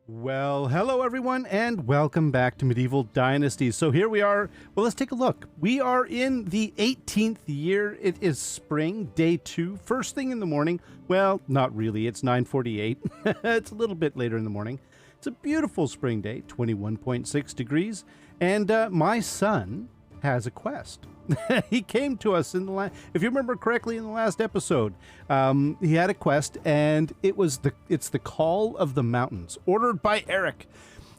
Well, hello everyone, and welcome back to Medieval Dynasty. So here we are. Well, let's take a look. We are in the 18th year. It is spring, day 2, first thing in the morning. Well, not really. It's 9:48. It's a little bit later in the morning. It's a beautiful spring day, 21.6 degrees, and my son has a quest. He came to us in the if you remember correctly in the last episode, he had a quest, and it's the Call of the Mountains, ordered by Eric.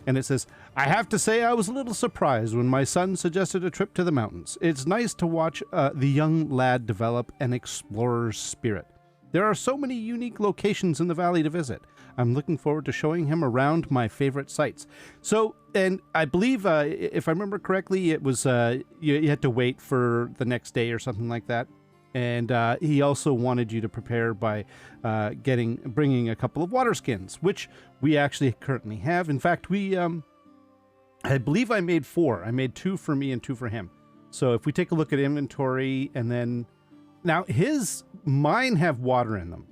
And it says, I have to say I was a little surprised when my son suggested a trip to the mountains. It's nice to watch the young lad develop an explorer's spirit. There are so many unique locations in the valley to visit. I'm looking forward to showing him around my favorite sites. So, and I believe, if I remember correctly, it was you had to wait for the next day or something like that. And he also wanted you to prepare by bringing a couple of water skins, which we actually currently have. In fact, I believe I made 4. I made 2 for me and 2 for him. So if we take a look at inventory, and then now mine have water in them,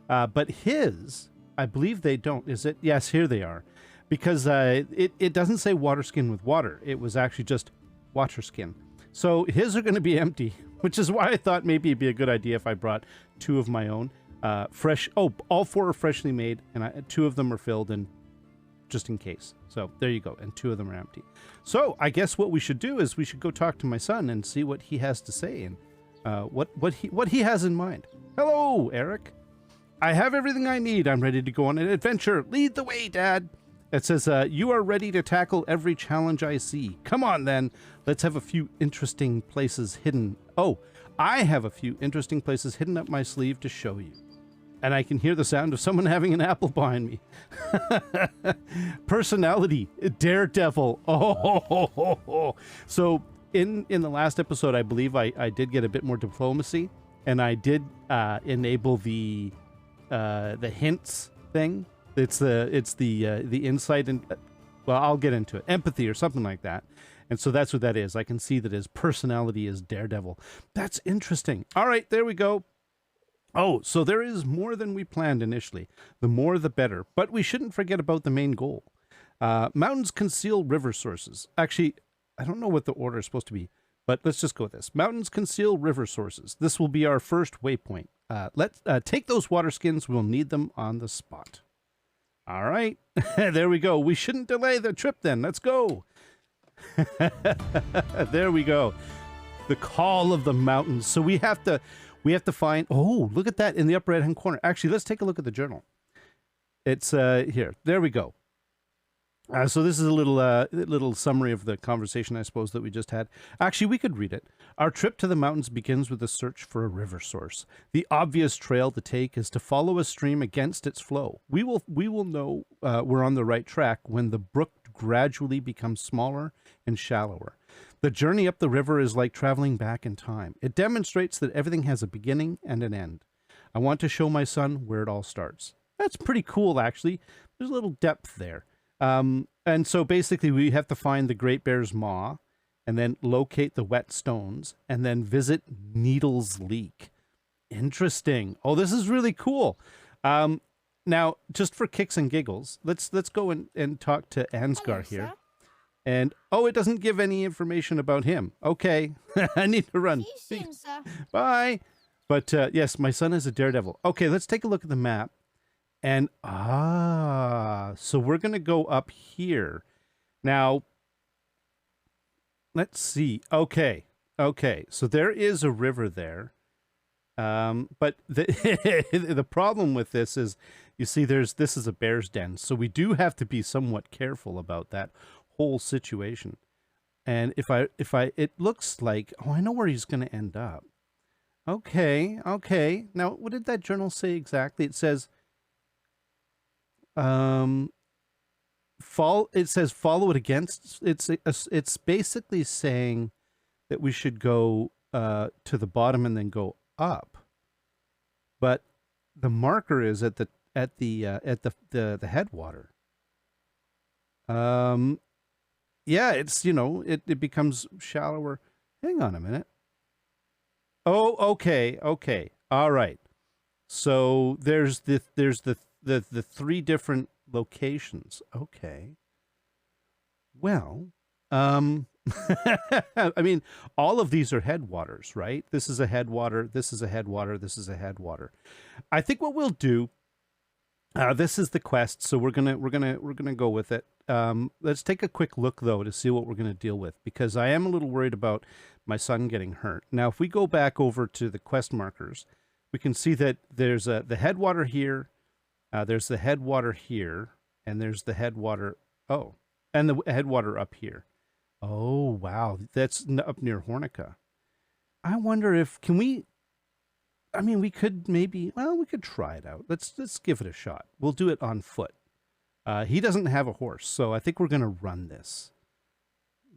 but his, I believe they don't. Is it? Yes, here they are. Because it doesn't say water skin with water. It was actually just water skin. So his are going to be empty, which is why I thought maybe it'd be a good idea if I brought 2 of my own. Fresh. Oh, all 4 are freshly made, and 2 of them are filled in just in case. So there you go. And 2 of them are empty. So I guess what we should do is we should go talk to my son and see what he has to say and what he has in mind. Hello, Eric. I have everything I need. I'm ready to go on an adventure. Lead the way, Dad. It says, you are ready to tackle every challenge I see. Come on, then. Let's have a few interesting places hidden. Oh, I have a few interesting places hidden up my sleeve to show you. And I can hear the sound of someone having an apple behind me. Personality, daredevil. Oh. So in the last episode, I believe I did get a bit more diplomacy, and I did enable the hints thing. It's the insight, and well, I'll get into it. Empathy or something like that. And so that's what that is. I can see that his personality is daredevil. That's interesting. All right, there we go. Oh, so there is more than we planned initially. The more, the better. But we shouldn't forget about the main goal. Mountains conceal river sources. Actually, I don't know what the order is supposed to be, but let's just go with this. Mountains conceal river sources. This will be our first waypoint. Let's take those water skins. We'll need them on the spot. All right, there we go. We shouldn't delay the trip then. Let's go. There we go. The Call of the Mountains. So we have to find, oh, look at that in the upper right-hand corner. Actually, let's take a look at the journal. It's here. There we go. So this is a little summary of the conversation, I suppose, that we just had. Actually, we could read it. Our trip to the mountains begins with a search for a river source. The obvious trail to take is to follow a stream against its flow. We will know we're on the right track when the brook gradually becomes smaller and shallower. The journey up the river is like traveling back in time. It demonstrates that everything has a beginning and an end. I want to show my son where it all starts. That's pretty cool, actually. There's a little depth there. And so basically we have to find the Great Bear's Maw, and then locate the wet stones, and then visit Needle's Leak. Interesting. Oh, this is really cool. Now, just for kicks and giggles, let's go and talk to Ansgar here. Sir. And, oh, it doesn't give any information about him. Okay, I need to run. See you soon, sir. Bye. But, yes, my son is a daredevil. Okay, let's take a look at the map. And, so we're going to go up here. Now, let's see. Okay. So there is a river there. But the problem with this is, you see, this is a bear's den. So we do have to be somewhat careful about that whole situation. And it looks like, oh, I know where he's going to end up. Okay. Now, what did that journal say exactly? It says, it says follow it against. It's basically saying that we should go to the bottom and then go up, but the marker is at the headwater. Yeah, it's, it becomes shallower. Hang on a minute. Oh, okay, all right. So there's the 3 different locations. Okay. Well, I mean, all of these are headwaters, right? This is a headwater. This is a headwater. This is a headwater. I think what we'll do. This is the quest, so we're gonna go with it. Let's take a quick look though to see what we're gonna deal with, because I am a little worried about my son getting hurt. Now, if we go back over to the quest markers, we can see that there's the headwater here, there's the headwater here, and there's the headwater. Oh, and the headwater up here. Oh wow, that's up near Hornica. I wonder if can we. I mean, we could maybe, well, we could try it out. Let's give it a shot. We'll do it on foot. He doesn't have a horse, so I think we're going to run this.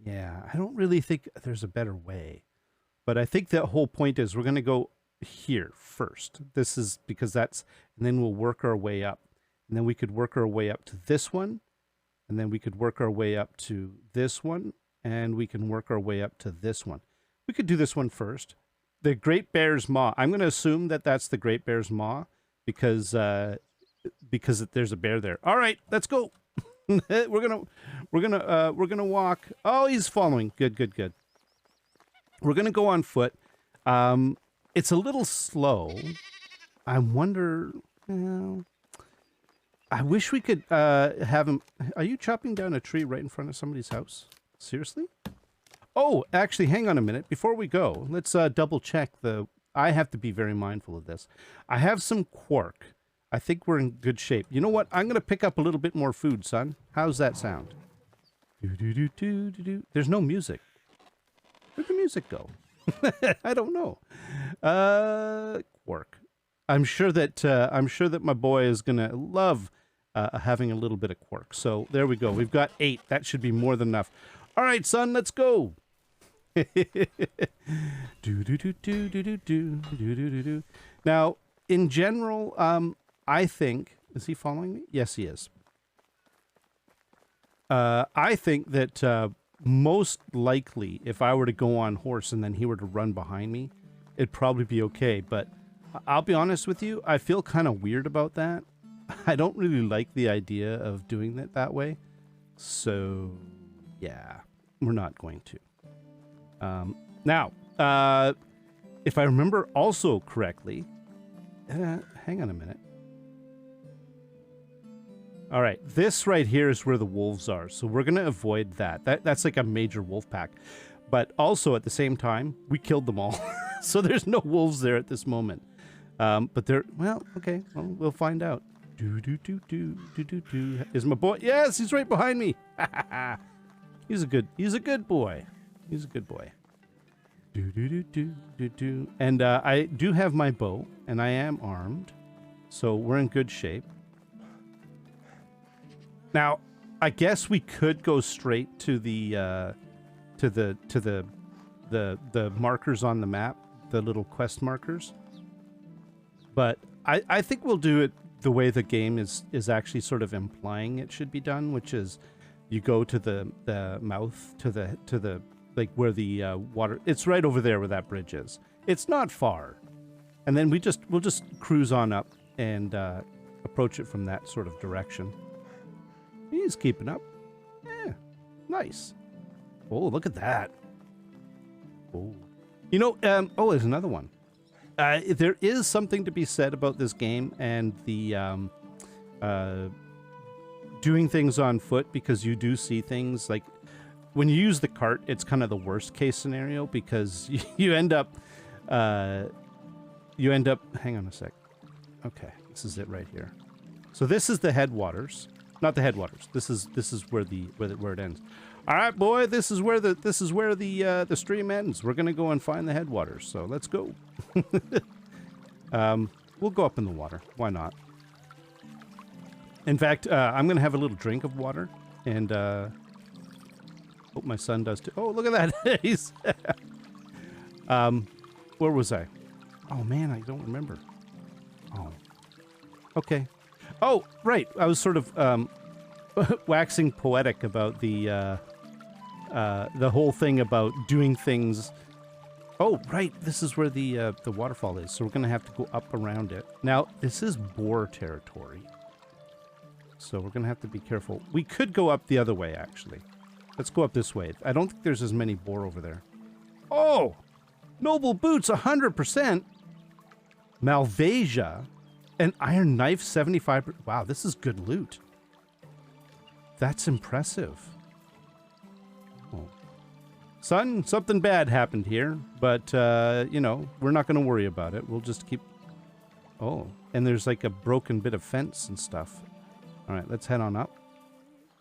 Yeah, I don't really think there's a better way. But I think the whole point is we're going to go here first. This is because that's, and then we'll work our way up. And then we could work our way up to this one. And then we could work our way up to this one. And we can work our way up to this one. We could do this one first. The Great Bear's Maw. I'm going to assume that that's the Great Bear's Maw because there's a bear there. All right, let's go. we're gonna walk. Oh, he's following. Good. We're gonna go on foot. It's a little slow. I wonder. I wish we could have him. Are you chopping down a tree right in front of somebody's house? Seriously? Oh, actually, hang on a minute. Before we go, let's double check the... I have to be very mindful of this. I have some quark. I think we're in good shape. You know what? I'm going to pick up a little bit more food, son. How's that sound? Do-do-do-do-do-do. There's no music. Where'd the music go? I don't know. Quark. I'm sure that my boy is going to love having a little bit of quark. So there we go. We've got 8. That should be more than enough. All right, son, let's go. Now, in general, I think, is he following me? Yes, he is. I think that most likely, if I were to go on horse and then he were to run behind me, it'd probably be okay. But I'll be honest with you, I feel kind of weird about that. I don't really like the idea of doing it that way. So, yeah, we're not going to. Now, if I remember also correctly, hang on a minute. All right, this right here is where the wolves are, so we're going to avoid that. That's like a major wolf pack. But also at the same time, we killed them all. So there's no wolves there at this moment. But they're, well, okay, well, we'll find out. Is my boy? Yes, he's right behind me. He's a good boy. He's a good boy. And I do have my bow, and I am armed, so we're in good shape. Now, I guess we could go straight to the markers on the map, the little quest markers. But I think we'll do it the way the game is actually sort of implying it should be done, which is you go to the mouth, to the like where the water, it's right over there where that bridge is. It's not far. And then we'll just cruise on up and approach it from that sort of direction. He's keeping up. Yeah, nice. Oh, look at that. Oh, you know, oh, there's another one. There is something to be said about this game and the doing things on foot, because you do see things like when you use the cart, it's kind of the worst case scenario because you end up, hang on a sec. Okay, this is it right here. So this is the headwaters, not the headwaters. This is where it ends. All right, boy, this is where the stream ends. We're gonna go and find the headwaters. So let's go. We'll go up in the water. Why not? In fact, I'm gonna have a little drink of water, and hope my son does too. Oh, look at that! He's. Where was I? Oh man, I don't remember. Oh. Okay. Oh, right. I was sort of waxing poetic about the whole thing about doing things. Oh, right. This is where the waterfall is, so we're gonna have to go up around it. Now, this is boar territory, So we're going to have to be careful. We could go up the other way, actually. Let's go up this way. I don't think there's as many boar over there. Oh! Noble boots, 100%. Malvasia. An iron knife, 75%. Wow, this is good loot. That's impressive. Oh. Son, something bad happened here. But, you know, we're not going to worry about it. We'll just keep... Oh, and there's like a broken bit of fence and stuff. All right, let's head on up.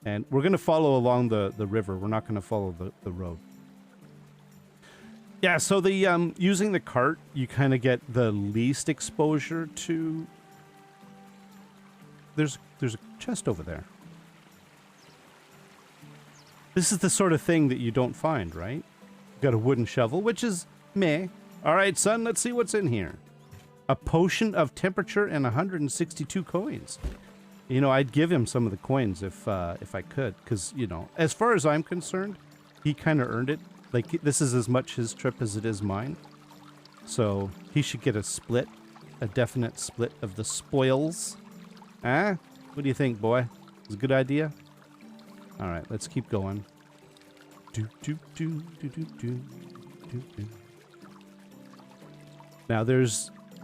And we're going to follow along the river. We're not going to follow the road. Yeah, so the using the cart, you kind of get the least exposure to... There's a chest over there. This is the sort of thing that you don't find, right? Got a wooden shovel, which is meh. All right, son, let's see what's in here. A potion of temperature and 162 coins. You know, I'd give him some of the coins if I could, because, you know, as far as I'm concerned, he kind of earned it. Like, this is as much his trip as it is mine. So he should get a split, a definite split of the spoils. Huh? What do you think, boy? It's a good idea? All right, let's keep going. Now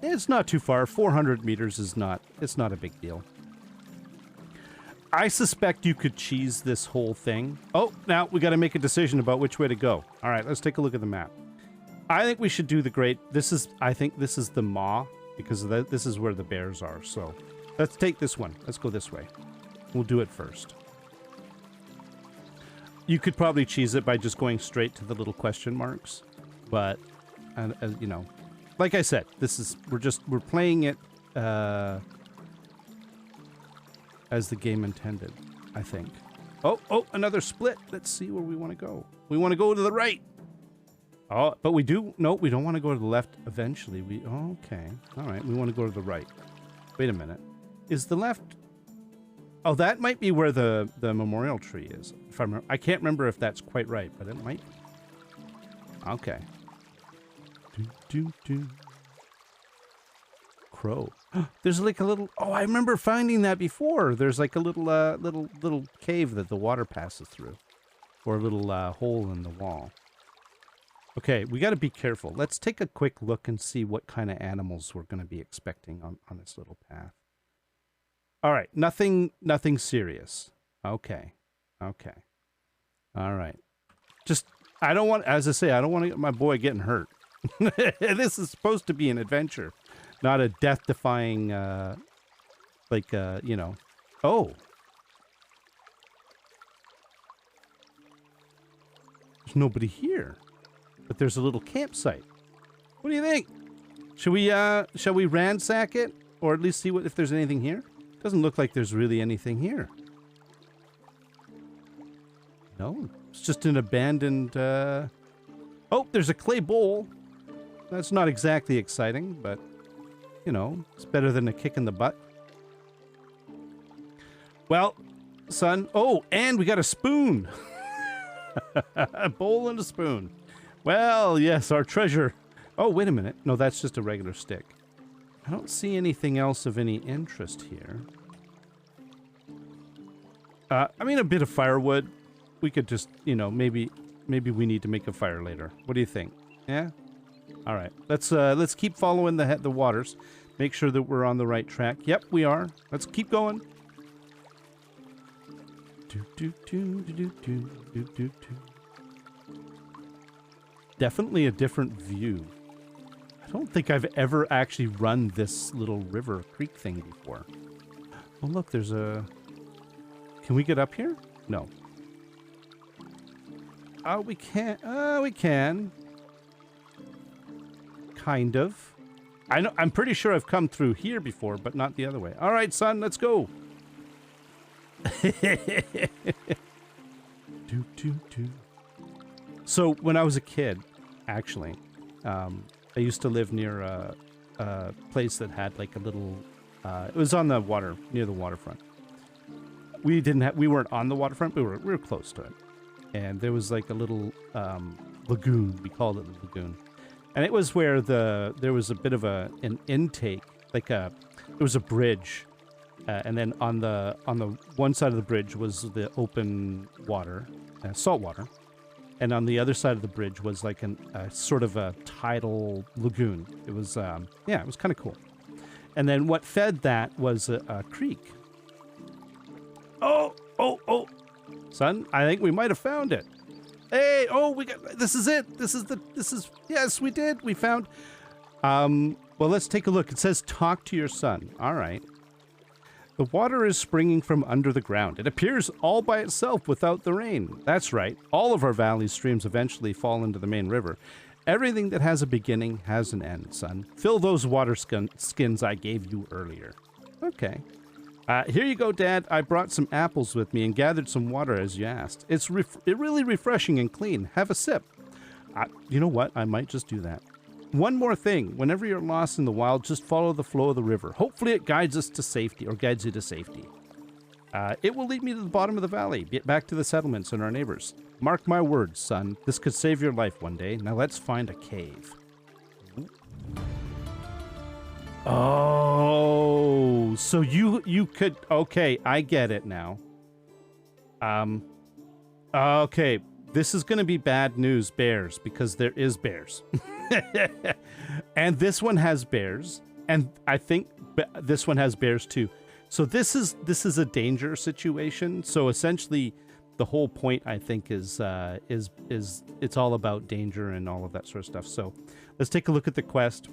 it's not too far. 400 meters is not, it's not a big deal. I suspect you could cheese this whole thing. Oh, now we got to make a decision about which way to go. All right, let's take a look at the map. I think we should do the great, I think this is the maw, because this is where the bears are. So let's take this one. Let's go this way. We'll do it first. You could probably cheese it by just going straight to the little question marks. But, you know, like I said, we're playing it, as the game intended, I think. Oh, another split. Let's see where we want to go. We want to go to the right. Oh, but we don't want to go to the left eventually. Okay. All right, we want to go to the right. Wait a minute. Is the left... Oh, that might be where the memorial tree is. If I can't remember if that's quite right, but it might be. Okay. Crow. There's like a little... Oh, I remember finding that before. There's like a little little cave that the water passes through. Or a little hole in the wall. Okay, we got to be careful. Let's take a quick look and see what kind of animals we're going to be expecting on this little path. All right, nothing serious. Okay. All right. Just, I don't want, as I say, I don't want to get my boy getting hurt. This is supposed to be an adventure. Not a death-defying, you know... Oh! There's nobody here. But there's a little campsite. What do you think? Shall we ransack it? Or at least see if there's anything here? Doesn't look like there's really anything here. No, it's just an abandoned, Oh, there's a clay bowl. That's not exactly exciting, but... You know, it's better than a kick in the butt. Well, son... Oh, and we got a spoon! A bowl and a spoon. Well, yes, our treasure. Oh, wait a minute. No, that's just a regular stick. I don't see anything else of any interest here. I mean, a bit of firewood. We could just, you know, maybe we need to make a fire later. What do you think? Yeah? All right. Let's keep following the waters. Make sure that we're on the right track. Yep, we are. Let's keep going. Definitely a different view. I don't think I've ever actually run this little river creek thing before. Oh, look, there's a... Can we get up here? No. Oh, we can't. We can. Kind of. I'm pretty sure I've come through here before, but not the other way. All right, son, let's go. So when I was a kid, actually, I used to live near a place that had like a little. It was on the water, near the waterfront. We weren't on the waterfront. We were close to it, and there was like a little lagoon. We called it the lagoon. And it was where there was a bit of an intake, there was a bridge and then on the one side of the bridge was the open water, salt water, and on the other side of the bridge was like a sort of a tidal lagoon. It was yeah, it was kind of cool. And then what fed that was a creek. Oh, son, I think we might have found it. Hey, oh, this is it. Yes, we did. We found, well, let's take a look. It says talk to your son. All right. The water is springing from under the ground. It appears all by itself without the rain. That's right. All of our valley streams eventually fall into the main river. Everything that has a beginning has an end, son. Fill those water skins I gave you earlier. Okay. Here you go, Dad. I brought some apples with me and gathered some water as you asked. It's really refreshing and clean. Have a sip. You know what? I might just do that. One more thing. Whenever you're lost in the wild, just follow the flow of the river. Hopefully it guides us to safety, or guides you to safety. It will lead me to the bottom of the valley, get back to the settlements and our neighbors. Mark my words, son. This could save your life one day. Now let's find a cave. Oh, so you could... Okay, I get it now. Okay, this is going to be bad news, bears, because there is bears. And this one has bears, and I think this one has bears too. So this is a danger situation. So essentially, the whole point, I think, is it's all about danger and all of that sort of stuff. So let's take a look at the quest.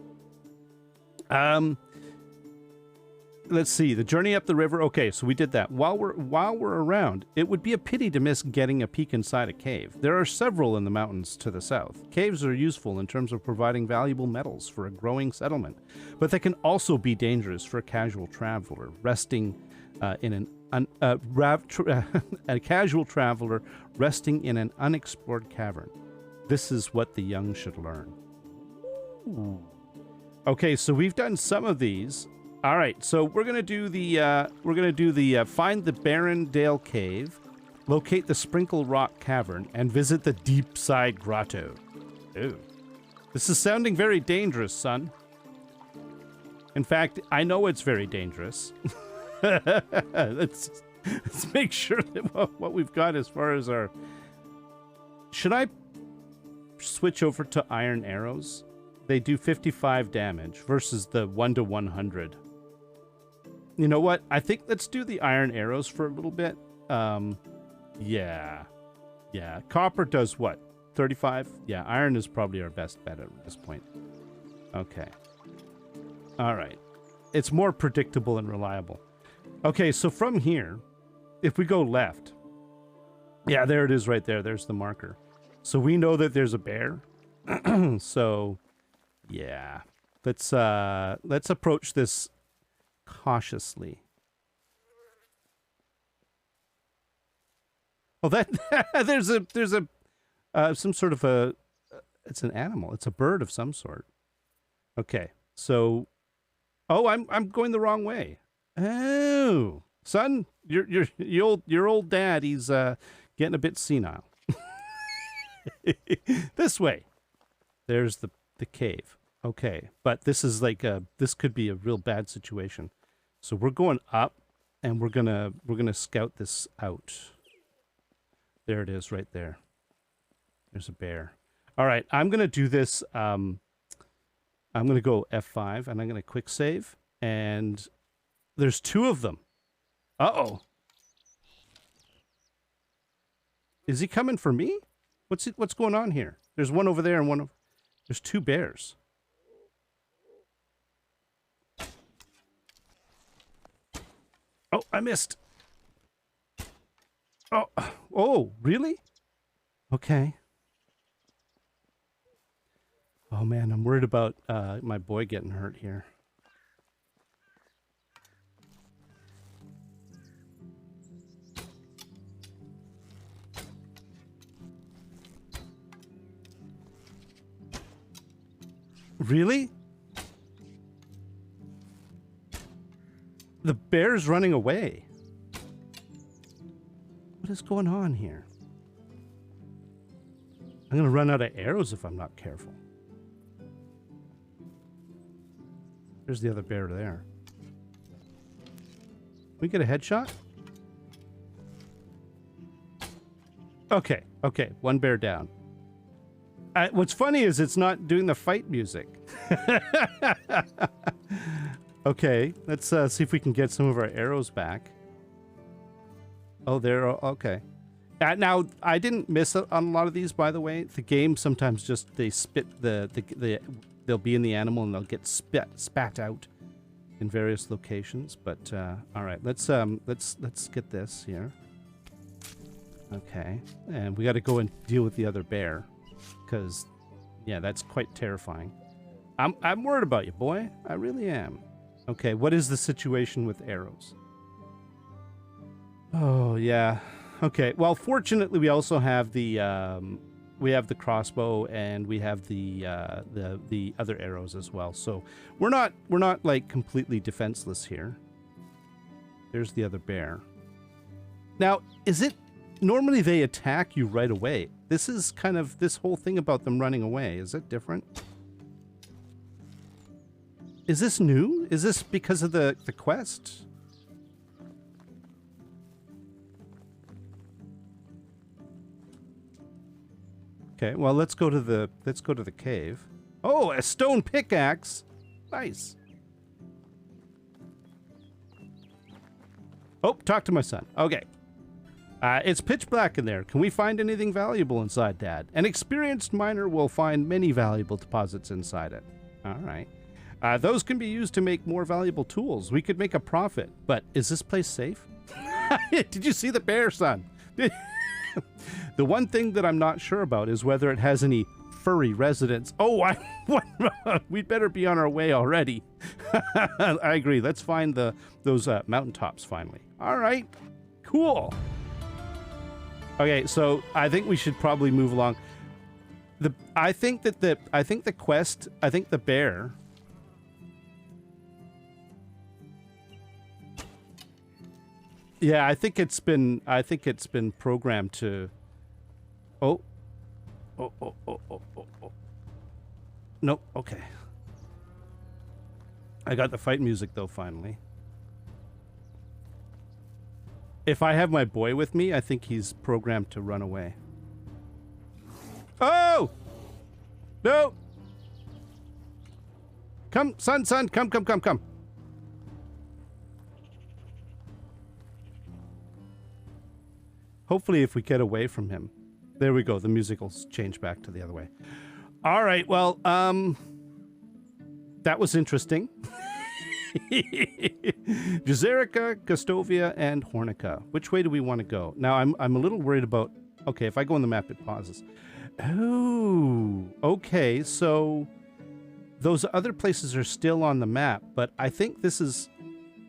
Let's see, the journey up the river. Okay, so we did that. While we're around, it would be a pity to miss getting a peek inside a cave. There are several in the mountains to the south. Caves are useful in terms of providing valuable metals for a growing settlement, but they can also be dangerous for a casual traveler resting in a casual traveler resting in an unexplored cavern. This is what the young should learn. Ooh. Okay, so we've done some of these. All right, so we're gonna do the find the Barren Dale Cave, locate the Sprinkle Rock Cavern, and visit the Deep Side Grotto. Ooh, this is sounding very dangerous, son. In fact, I know it's very dangerous. Let's make sure that what we've got as far as our. Should I switch over to iron arrows? They do 55 damage versus the 1 to 100. You know what? I think let's do the iron arrows for a little bit. Yeah. Copper does what? 35? Yeah, iron is probably our best bet at this point. Okay. All right. It's more predictable and reliable. Okay, so from here, if we go left, yeah, there it is right there. There's the marker. So we know that there's a bear. So, yeah. Let's approach this cautiously. Oh, that there's some sort of a. It's an animal. It's a bird of some sort. Okay, so, oh, I'm going the wrong way. Oh, son, your old dad. He's getting a bit senile. This way. There's the cave. Okay, but this is like this could be a real bad situation. So we're going up, and we're gonna scout this out. There it is, right there. There's a bear. All right, I'm gonna do this. I'm gonna go F5, and I'm gonna quick save. And there's 2 of them. Uh-oh. Is he coming for me? What's going on here? There's one over there and one over. There's 2 bears. Oh, I missed. Oh, really? Okay. Oh man, I'm worried about my boy getting hurt here. Really? The bear's running away. What is going on here? I'm gonna run out of arrows if I'm not careful. There's the other bear there. We get a headshot? Okay, okay. One bear down. What's funny is it's not doing the fight music. Okay, let's see if we can get some of our arrows back. Oh, they're okay. Now, I didn't miss on a lot of these, by the way. The game sometimes just, they spit they'll be in the animal and they'll get spat out in various locations. But, all right, let's get this here. Okay, and we got to go and deal with the other bear. Because, yeah, that's quite terrifying. I'm worried about you, boy. I really am. Okay, what is the situation with arrows? Oh, yeah. Okay, well, fortunately, we also have the crossbow and we have the other arrows as well. So we're not like completely defenseless here. There's the other bear. Now, is it normally they attack you right away? This is kind of this whole thing about them running away. Is it different? Is this new? Is this because of the quest? Okay, well, let's go to the cave. Oh, a stone pickaxe. Nice. Oh, talk to my son. Okay. It's pitch black in there. Can we find anything valuable inside, Dad? An experienced miner will find many valuable deposits inside it. All right. Those can be used to make more valuable tools. We could make a profit. But is this place safe? Did you see the bear, son? The one thing that I'm not sure about is whether it has any furry residents. Oh, we'd better be on our way already. I agree. Let's find those mountaintops finally. All right. Cool. Okay, so I think we should probably move along. I think the bear. Yeah, I think it's been programmed to. Oh. Nope. Okay. I got the fight music though finally. If I have my boy with me, I think he's programmed to run away. Oh! No! Come, son, come. Hopefully if we get away from him. There we go. The music will change back to the other way. All right. Well, that was interesting. Jezerica, Gustovia, and Hornica. Which way do we want to go? Now, I'm a little worried about... Okay, if I go on the map, it pauses. Oh, okay. So those other places are still on the map, but I think this is...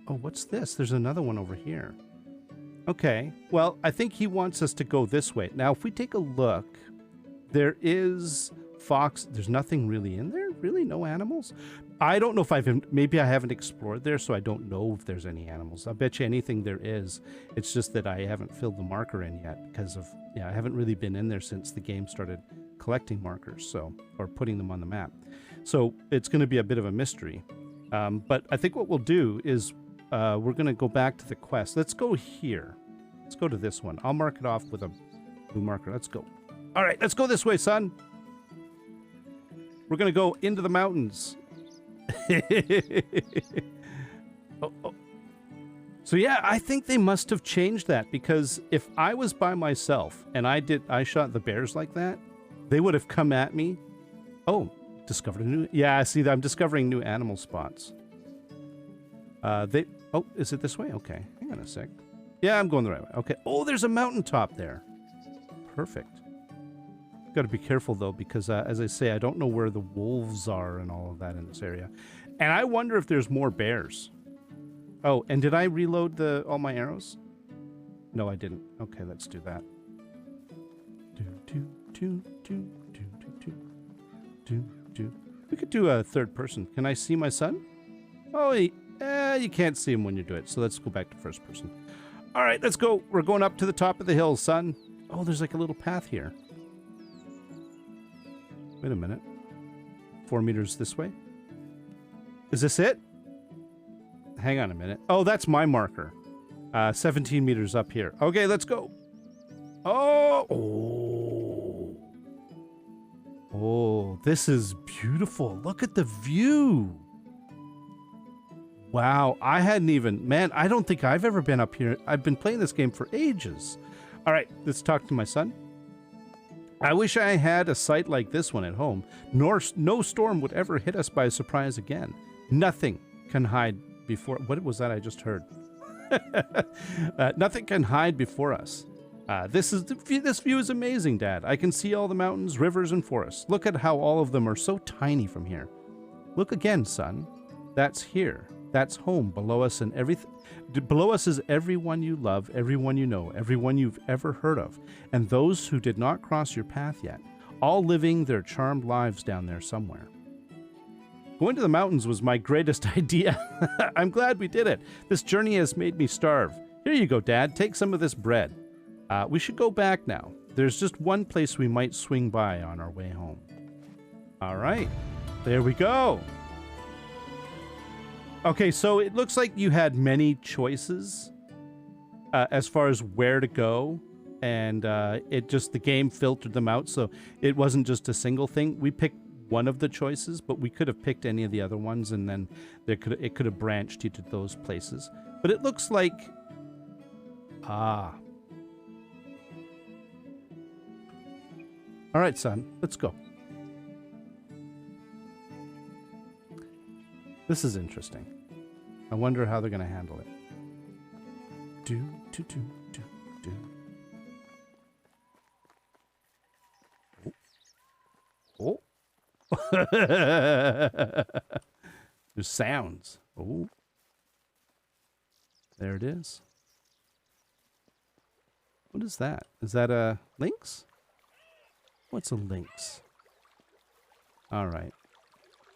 Oh, what's this? There's another one over here. Okay, well, I think he wants us to go this way. Now, if we take a look, there is fox. There's nothing really in there? Really? No animals? I don't know if maybe I haven't explored there, so I don't know if there's any animals. I bet you anything there is. It's just that I haven't filled the marker in yet because of, I haven't really been in there since the game started collecting markers, or putting them on the map. So it's going to be a bit of a mystery. But I think what we'll do is we're going to go back to the quest. Let's go here. Let's go to this one. I'll mark it off with a blue marker. Let's go. All right, let's go this way, son. We're going to go into the mountains. Oh. So yeah, I think they must have changed that, because if I was by myself and I shot the bears like that, they would have come at me. Oh, discovered a new... Yeah, see, I'm discovering new animal spots. Oh, is it this way? Okay, hang on a sec. Yeah, I'm going the right way. Okay. Oh, there's a mountaintop there. Perfect. Got to be careful, though, because, as I say, I don't know where the wolves are and all of that in this area. And I wonder if there's more bears. Oh, and did I reload all my arrows? No, I didn't. Okay, let's do that. We could do a third person. Can I see my son? Oh, you can't see him when you do it, so let's go back to first person. All right, let's go. We're going up to the top of the hill, son. Oh, there's like a little path here. Wait a minute. 4 meters this way? Is this it? Hang on a minute. Oh, that's my marker. 17 meters up here. Okay, let's go. Oh, this is beautiful. Look at the view. Wow, I hadn't even, man, I don't think I've ever been up here. I've been playing this game for ages. All right, let's talk to my son. I wish I had a site like this one at home. No storm would ever hit us by surprise again. Nothing can hide before, what was that I just heard? Nothing can hide before us. This view is amazing, Dad. I can see all the mountains, rivers, and forests. Look at how all of them are so tiny from here. Look again, son. That's here. That's home. Below us and everything. Below us is everyone you love, everyone you know, everyone you've ever heard of, and those who did not cross your path yet, all living their charmed lives down there somewhere. Going to the mountains was my greatest idea. I'm glad we did it. This journey has made me starve. Here you go, Dad. Take some of this bread. We should go back now. There's just one place we might swing by on our way home. All right. There we go. Okay, so it looks like you had many choices as far as where to go. And the game filtered them out. So it wasn't just a single thing. We picked one of the choices, but we could have picked any of the other ones, and then it could have branched you to those places. But it looks like all right, son, let's go. This is interesting. I wonder how they're going to handle it. Do. Oh. There's sounds. Oh. There it is. What is that? Is that a lynx? What's a lynx? All right.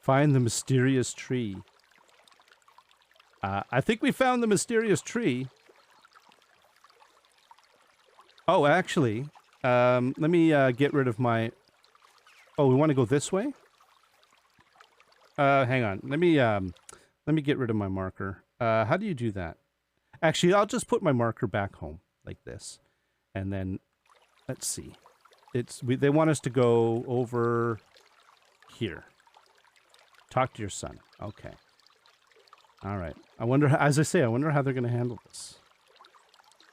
Find the mysterious tree. I think we found the mysterious tree. Oh, actually, let me get rid of my... Oh, we want to go this way? Hang on. Let me get rid of my marker. How do you do that? Actually, I'll just put my marker back home like this. And then, let's see. They want us to go over here. Talk to your son. Okay. All right. I wonder how they're going to handle this.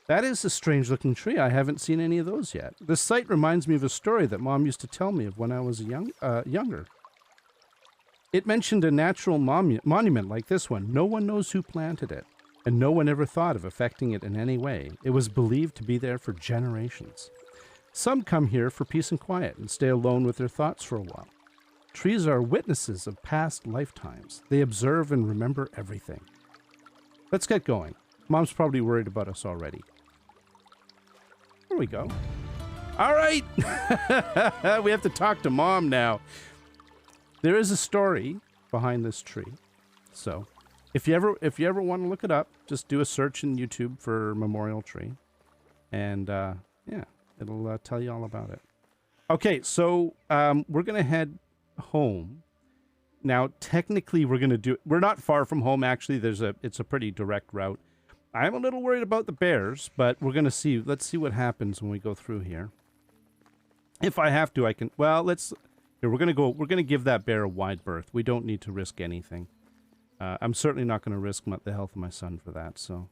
That is a strange-looking tree. I haven't seen any of those yet. This site reminds me of a story that Mom used to tell me of when I was younger. It mentioned a natural monument like this one. No one knows who planted it, and no one ever thought of affecting it in any way. It was believed to be there for generations. Some come here for peace and quiet and stay alone with their thoughts for a while. Trees are witnesses of past lifetimes. They observe and remember everything. Let's get going. Mom's probably worried about us already. Here we go. All right. We have to talk to Mom now. There is a story behind this tree. So if you ever want to look it up, just do a search in YouTube for memorial tree. And yeah, it'll tell you all about it. Okay, so we're going to head home. Now, technically, we're not far from home, actually. It's a pretty direct route. I'm a little worried about the bears, but we're going to see. Let's see what happens when we go through here. If I have to, I can... Well, here, we're going to give that bear a wide berth. We don't need to risk anything. I'm certainly not going to risk the health of my son for that, so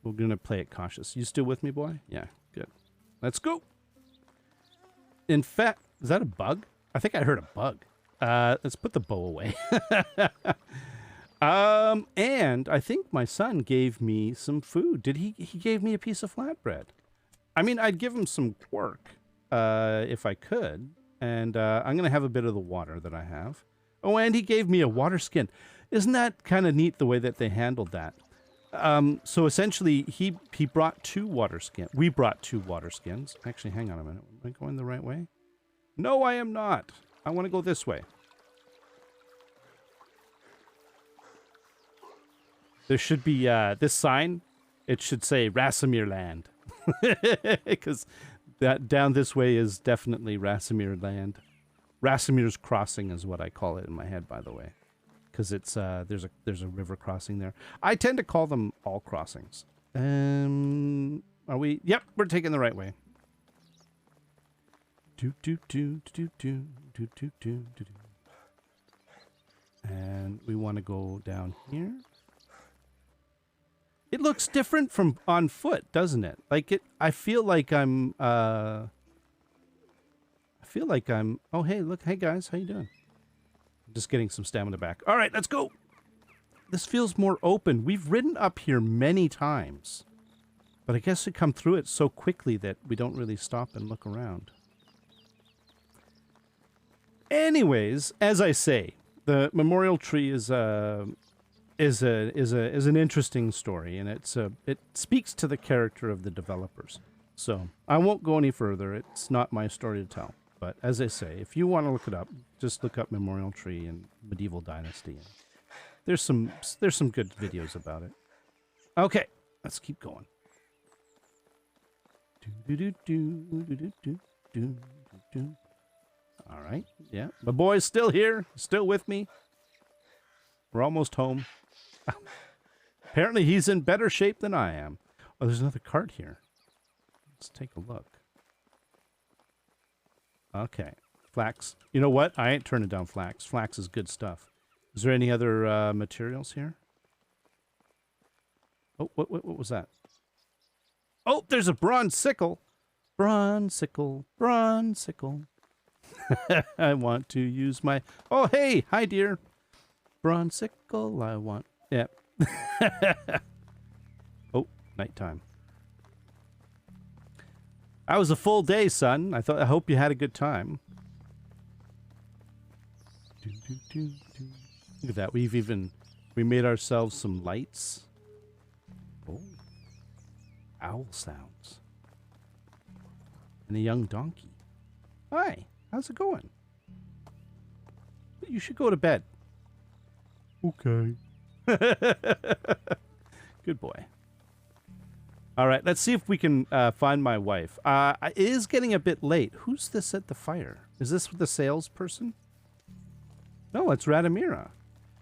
we're going to play it cautious. You still with me, boy? Yeah, good. Let's go. In fact, is that a bug? I think I heard a bug. Let's put the bow away. And I think my son gave me some food. He gave me a piece of flatbread. I mean, I'd give him some quark, if I could. And, I'm going to have a bit of the water that I have. Oh, and he gave me a water skin. Isn't that kind of neat the way that they handled that? So essentially he brought 2 water skins. We brought 2 water skins. Actually, hang on a minute. Am I going the right way? No, I am not. I want to go this way. There should be this sign. It should say Rasimir Land. Because that down this way is definitely Rasimir Land. Rasimir's Crossing is what I call it in my head, by the way. Because it's there's a river crossing there. I tend to call them all crossings. Are we? Yep, we're taking the right way. Do do do do do do do do do. And we want to go down here. It looks different from on foot, doesn't it? Like it. I feel like I'm. Oh, hey, look. Hey, guys. How you doing? I'm just getting some stamina back. All right, let's go. This feels more open. We've ridden up here many times. But I guess we come through it so quickly that we don't really stop and look around. Anyways, as I say, the memorial tree is an interesting story, and it speaks to the character of the developers. So I won't go any further. It's not my story to tell. But as I say, if you want to look it up, just look up Memorial Tree and Medieval Dynasty. There's some good videos about it. Okay, let's keep going. All right, yeah. My boy's still here, still with me. We're almost home. Apparently he's in better shape than I am. Oh, there's another cart here. Let's take a look. Okay, flax. You know what? I ain't turning down flax. Flax is good stuff. Is there any other materials here? Oh, what was that? Oh, there's a bronze sickle. Bronze sickle, bronze sickle. I want to use my... Oh, hey, hi, dear. Bronze sickle, I want... Yeah. Oh, nighttime. That was a full day, son. I hope you had a good time. Look at that. We made ourselves some lights. Oh. Owl sounds. And a young donkey. Hi. How's it going? You should go to bed. Okay. Good boy. All right, let's see if we can find my wife. It is getting a bit late. Who's this at the fire? Is this the salesperson? No, it's Radomira.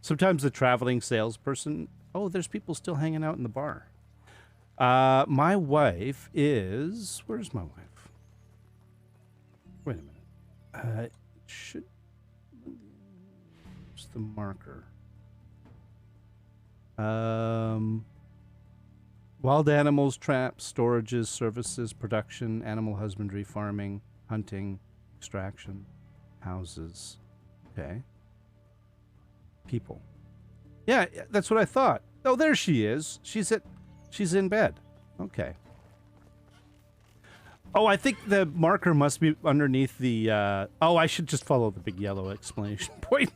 Sometimes the traveling salesperson... Oh, there's people still hanging out in the bar. My wife is... Where's my wife? Wait a minute. It should... Where's the marker? Wild animals, traps, storages, services, production, animal husbandry, farming, hunting, extraction, houses. Okay. People. Yeah, that's what I thought. Oh, there she is. She's in bed. Okay. Oh, I think the marker must be underneath the, oh, I should just follow the big yellow exclamation point.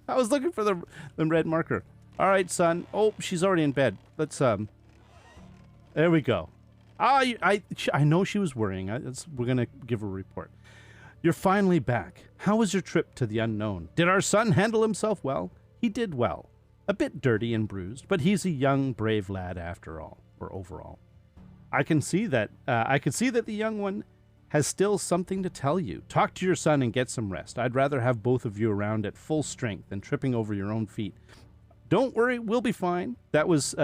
I was looking for the red marker. All right, son. Oh, she's already in bed. Let's, there we go. I know she was worrying. We're going to give her a report. You're finally back. How was your trip to the unknown? Did our son handle himself well? He did well. A bit dirty and bruised, but he's a young, brave lad after all, or overall. I can see that the young one has still something to tell you. Talk to your son and get some rest. I'd rather have both of you around at full strength than tripping over your own feet. Don't worry, we'll be fine. That was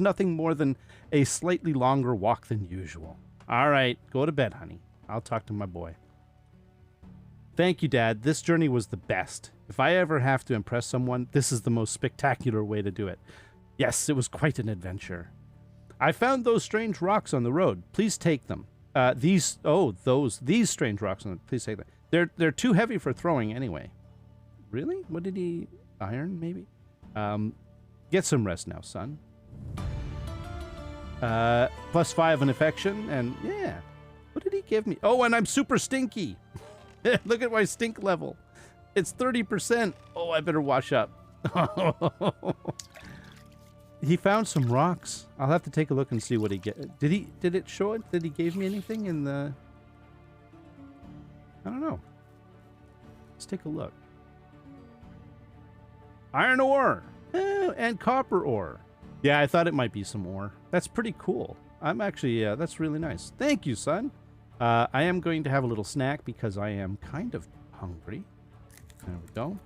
nothing more than a slightly longer walk than usual. All right, go to bed, honey. I'll talk to my boy. Thank you, Dad. This journey was the best. If I ever have to impress someone, this is the most spectacular way to do it. Yes, it was quite an adventure. I found those strange rocks on the road. Please take them. These strange rocks on the... Please take them. They're too heavy for throwing anyway. Really? What did he... Iron, maybe? Get some rest now, son. +5 in affection, and yeah. What did he give me? Oh, and I'm super stinky. Look at my stink level. It's 30%. Oh, I better wash up. He found some rocks. I'll have to take a look and see what he get. Did it show it? Did he give me anything in the... I don't know. Let's take a look. Iron ore and copper ore. Yeah, I thought it might be some ore. That's pretty cool. I'm actually, that's really nice. Thank you, son. I am going to have a little snack because I am kind of hungry. There we go.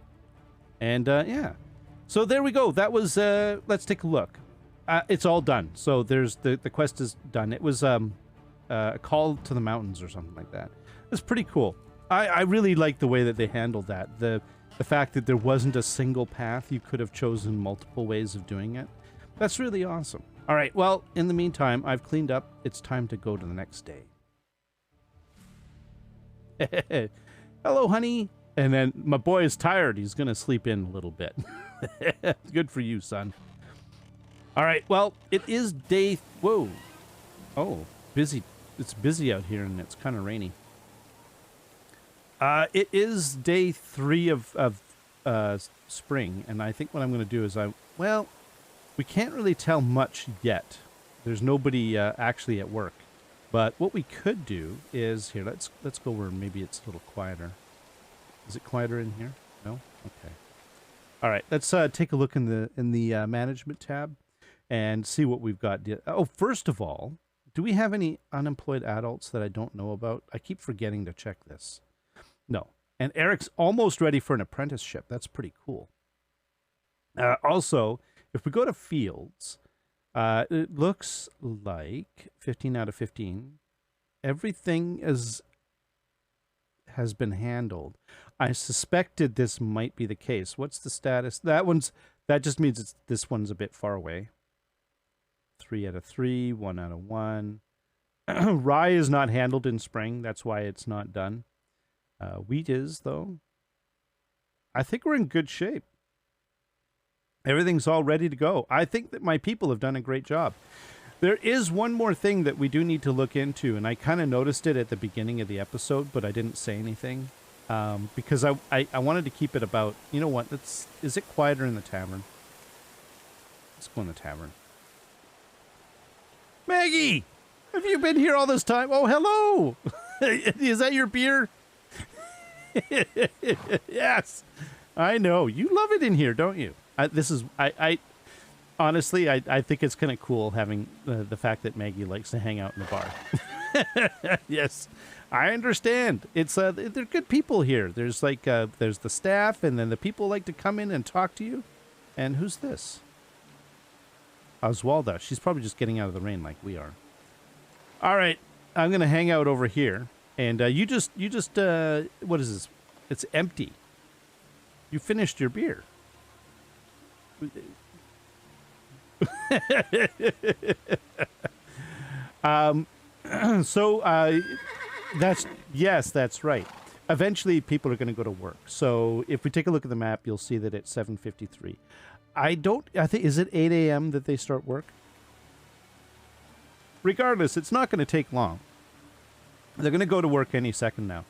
And, yeah. So there we go. That was, let's take a look. It's all done. So there's the quest is done. It was a call to the mountains or something like that. It's pretty cool. I really like the way that they handled that. The fact that there wasn't a single path. You could have chosen multiple ways of doing it. That's really awesome. All right, well, in the meantime, I've cleaned up. It's time to go to the next day. Hello, honey. And then my boy is tired. He's going to sleep in a little bit. Good for you, son. All right, well, it is day... Whoa. Oh, busy. It's busy out here, and it's kind of rainy. It is day 3 of spring, and I think what I'm going to do is well, we can't really tell much yet. There's nobody actually at work. But what we could do is here. Let's go where maybe it's a little quieter. Is it quieter in here? No. Okay. All right. Let's take a look in the management tab and see what we've got. Oh, first of all, do we have any unemployed adults that I don't know about? I keep forgetting to check this. No. And Eric's almost ready for an apprenticeship. That's pretty cool. Also, if we go to fields, it looks like 15 out of 15. Everything has been handled. I suspected this might be the case. What's the status? That just means this one's a bit far away. 3 out of 3, 1 out of 1. Rye is not handled in spring. That's why it's not done. Wheat is, though. I think we're in good shape. Everything's all ready to go. I think that my people have done a great job. There is one more thing that we do need to look into, and I kind of noticed it at the beginning of the episode, but I didn't say anything because I wanted to keep it about, you know what, is it quieter in the tavern? Let's go in the tavern. Maggie! Have you been here all this time? Oh, hello! Is that your beer? Yes, I know. You love it in here, don't you? I honestly, I think it's kind of cool having the fact that Maggie likes to hang out in the bar. Yes, I understand. It's they're good people here. There's like there's the staff, and then the people like to come in and talk to you. And who's this? Oswalda. She's probably just getting out of the rain like we are. All right, I'm gonna hang out over here. And you just what is this? It's empty. You finished your beer. That's right. Eventually, people are going to go to work. So if we take a look at the map, you'll see that it's 7:53. I think, is it 8 a.m. that they start work? Regardless, it's not going to take long. They're going to go to work any second now.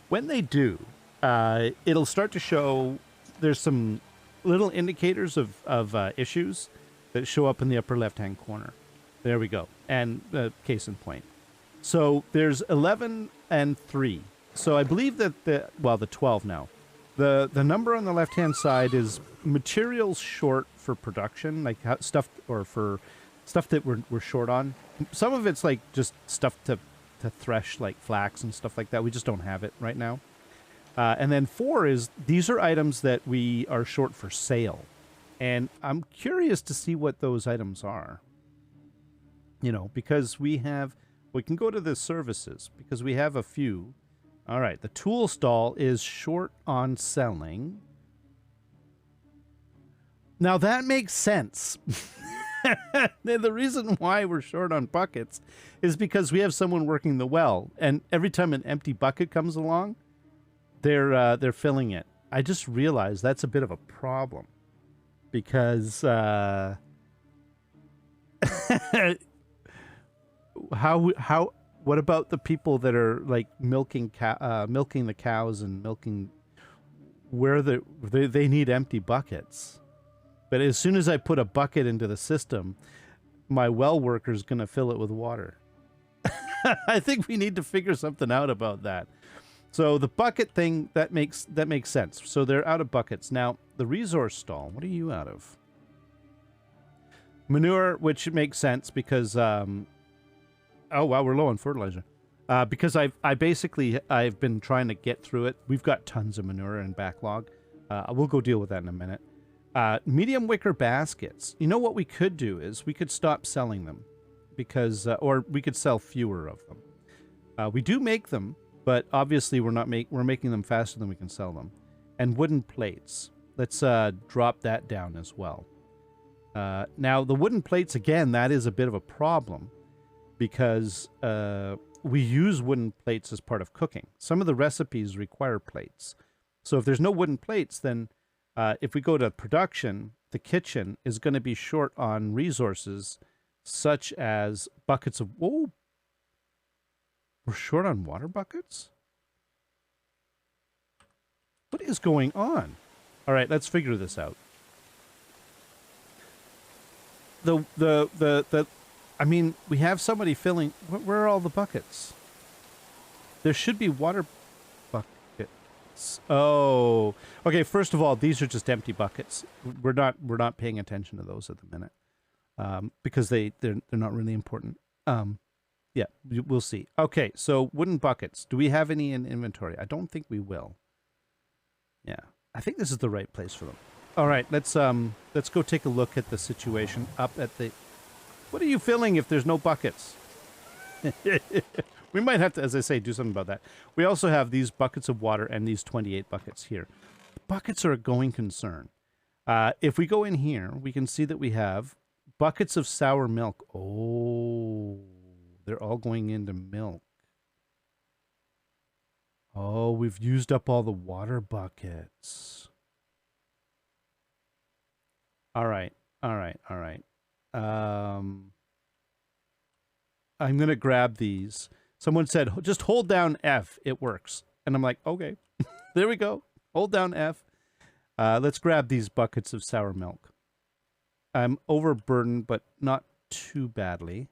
When they do, it'll start to show there's some little indicators of issues that show up in the upper left-hand corner. There we go. And case in point. So there's 11 and 3. So I believe that the 12 now. The number on the left-hand side is materials short for production, like stuff that we're short on. Some of it's like just stuff to thresh, like flax and stuff like that. We just don't have it right now. And then 4 is these are items that we are short for sale. And I'm curious to see what those items are. You know, because we can go to the services because we have a few. All right, the tool stall is short on selling. Now that makes sense. The reason why we're short on buckets is because we have someone working the well, and every time an empty bucket comes along, they're filling it. I just realized that's a bit of a problem because what about the people that are like milking the cows and milking where they need empty buckets? But as soon as I put a bucket into the system, my well worker's going to fill it with water. I think we need to figure something out about that. So the bucket thing, that makes sense. So they're out of buckets. Now, the resource stall, what are you out of? Manure, which makes sense because, oh wow, we're low on fertilizer. Because I've been trying to get through it. We've got tons of manure and backlog. We'll go deal with that in a minute. Medium wicker baskets. You know what we could do is we could stop selling them because, or we could sell fewer of them. We do make them, but obviously we're making them faster than we can sell them. And wooden plates. Let's drop that down as well. Now the wooden plates, again, that is a bit of a problem because we use wooden plates as part of cooking. Some of the recipes require plates. So if there's no wooden plates, then if we go to production, the kitchen is going to be short on resources such as buckets of... Whoa! We're short on water buckets? What is going on? All right, let's figure this out. I mean, we have somebody filling... Where are all the buckets? There should be water buckets. Oh, okay. First of all, these are just empty buckets. We're not paying attention to those at the minute because they're not really important. Yeah, we'll see. Okay, so wooden buckets. Do we have any in inventory? I don't think we will. Yeah, I think this is the right place for them. All right, let's go take a look at the situation up at the... What are you filling if there's no buckets? We might have to, as I say, do something about that. We also have these buckets of water and these 28 buckets here. The buckets are a going concern. If we go in here, we can see that we have buckets of sour milk. Oh, they're all going into milk. Oh, we've used up all the water buckets. All right. I'm going to grab these. Someone said, just hold down F. It works. And I'm like, okay, there we go. Hold down F. Let's grab these buckets of sour milk. I'm overburdened, but not too badly.